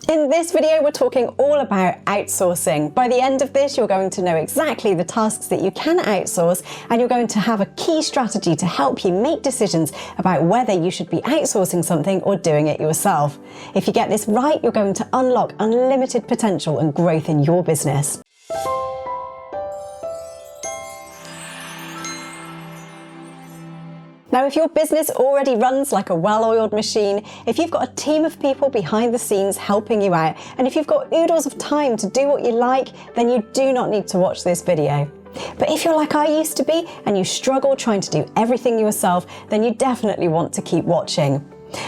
In this video, we're talking all about outsourcing. By the end of this, you're going to know exactly the tasks that you can outsource, and you're going to have a key strategy to help you make decisions about whether you should be outsourcing something or doing it yourself. If you get this right, you're going to unlock unlimited potential and growth in your business. Now, if your business already runs like a well-oiled machine, if you've got a team of people behind the scenes helping you out, and if you've got oodles of time to do what you like, then you do not need to watch this video. But if you're like I used to be and you struggle trying to do everything yourself, then you definitely want to keep watching.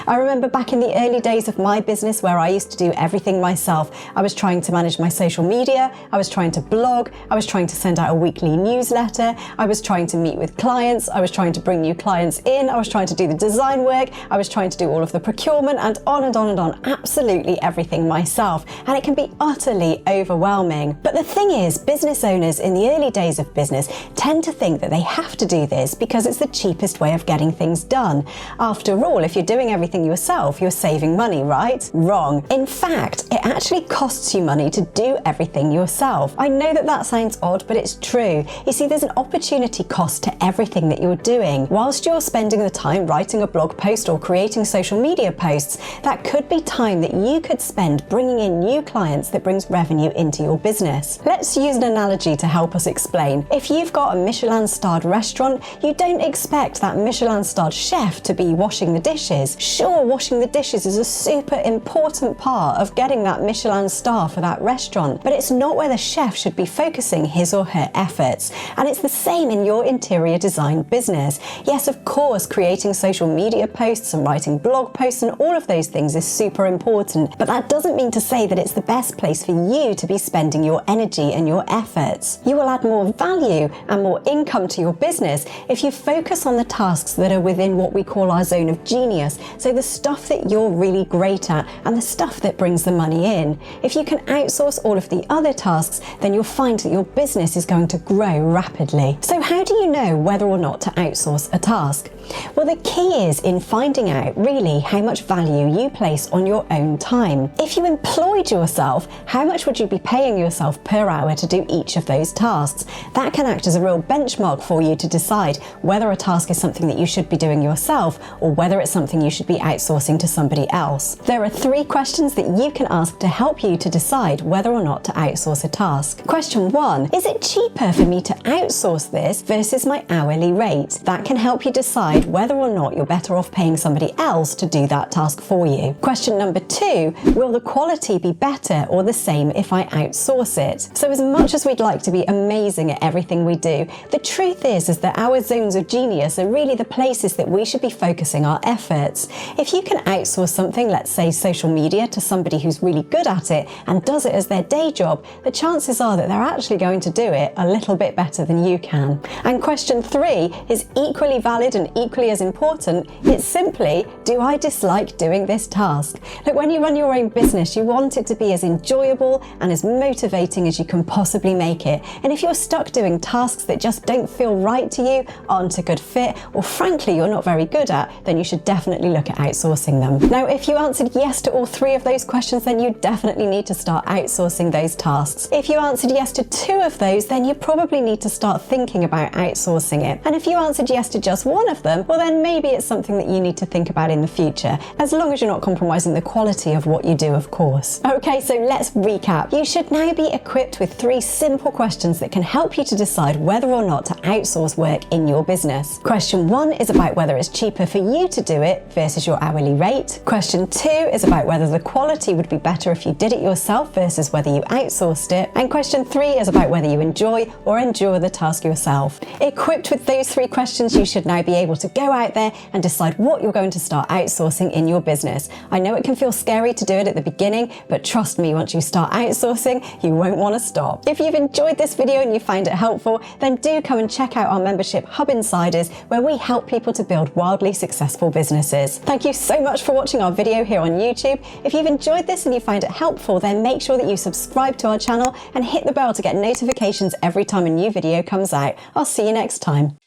I remember back in the early days of my business where I used to do everything myself. I was trying to manage my social media, I was trying to blog, I was trying to send out a weekly newsletter, I was trying to meet with clients, I was trying to bring new clients in, I was trying to do the design work, I was trying to do all of the procurement, and on and on and on, absolutely everything myself. And it can be utterly overwhelming. But the thing is, business owners in the early days of business tend to think that they have to do this because it's the cheapest way of getting things done. After all, if you're doing everything yourself, you're saving money, right? Wrong. In fact, it actually costs you money to do everything yourself. I know that that sounds odd, but it's true. You see, there's an opportunity cost to everything that you're doing. Whilst you're spending the time writing a blog post or creating social media posts, that could be time that you could spend bringing in new clients that brings revenue into your business. Let's use an analogy to help us explain. If you've got a Michelin-starred restaurant, you don't expect that Michelin-starred chef to be washing the dishes. Sure, washing the dishes is a super important part of getting that Michelin star for that restaurant, but it's not where the chef should be focusing his or her efforts. And it's the same in your interior design business. Yes, of course, creating social media posts and writing blog posts and all of those things is super important, but that doesn't mean to say that it's the best place for you to be spending your energy and your efforts. You will add more value and more income to your business if you focus on the tasks that are within what we call our zone of genius. So the stuff that you're really great at and the stuff that brings the money in. If you can outsource all of the other tasks, then you'll find that your business is going to grow rapidly. So how do you know whether or not to outsource a task? Well, the key is in finding out really how much value you place on your own time. If you employed yourself, how much would you be paying yourself per hour to do each of those tasks? That can act as a real benchmark for you to decide whether a task is something that you should be doing yourself or whether it's something you should be outsourcing to somebody else. There are 3 questions that you can ask to help you to decide whether or not to outsource a task. Question 1, is it cheaper for me to outsource this versus my hourly rate? That can help you decide whether or not you're better off paying somebody else to do that task for you. Question number 2, will the quality be better or the same if I outsource it? So as much as we'd like to be amazing at everything we do, the truth is that our zones of genius are really the places that we should be focusing our efforts. If you can outsource something, let's say social media, to somebody who's really good at it and does it as their day job, the chances are that they're actually going to do it a little bit better than you can. And question 3 is equally valid and equally as important. It's simply, do I dislike doing this task? Look, when you run your own business, you want it to be as enjoyable and as motivating as you can possibly make it. And if you're stuck doing tasks that just don't feel right to you, aren't a good fit, or frankly you're not very good at, then you should definitely look at outsourcing them. Now, if you answered yes to all 3 of those questions, then you definitely need to start outsourcing those tasks. If you answered yes to 2 of those, then you probably need to start thinking about outsourcing it. And if you answered yes to just 1 of them, well then maybe it's something that you need to think about in the future, as long as you're not compromising the quality of what you do, of course. Okay, so let's recap. You should now be equipped with 3 simple questions that can help you to decide whether or not to outsource work in your business. Question 1 is about whether it's cheaper for you to do it versus your hourly rate. Question 2 is about whether the quality would be better if you did it yourself versus whether you outsourced it. And question 3 is about whether you enjoy or endure the task yourself. Equipped with those 3 questions, you should now be able to go out there and decide what you're going to start outsourcing in your business. I know it can feel scary to do it at the beginning, but trust me, once you start outsourcing, you won't want to stop. If you've enjoyed this video and you find it helpful, then do come and check out our membership Hub Insiders, where we help people to build wildly successful businesses. Thank you so much for watching our video here on YouTube. If you've enjoyed this and you find it helpful, then make sure that you subscribe to our channel and hit the bell to get notifications every time a new video comes out. I'll see you next time.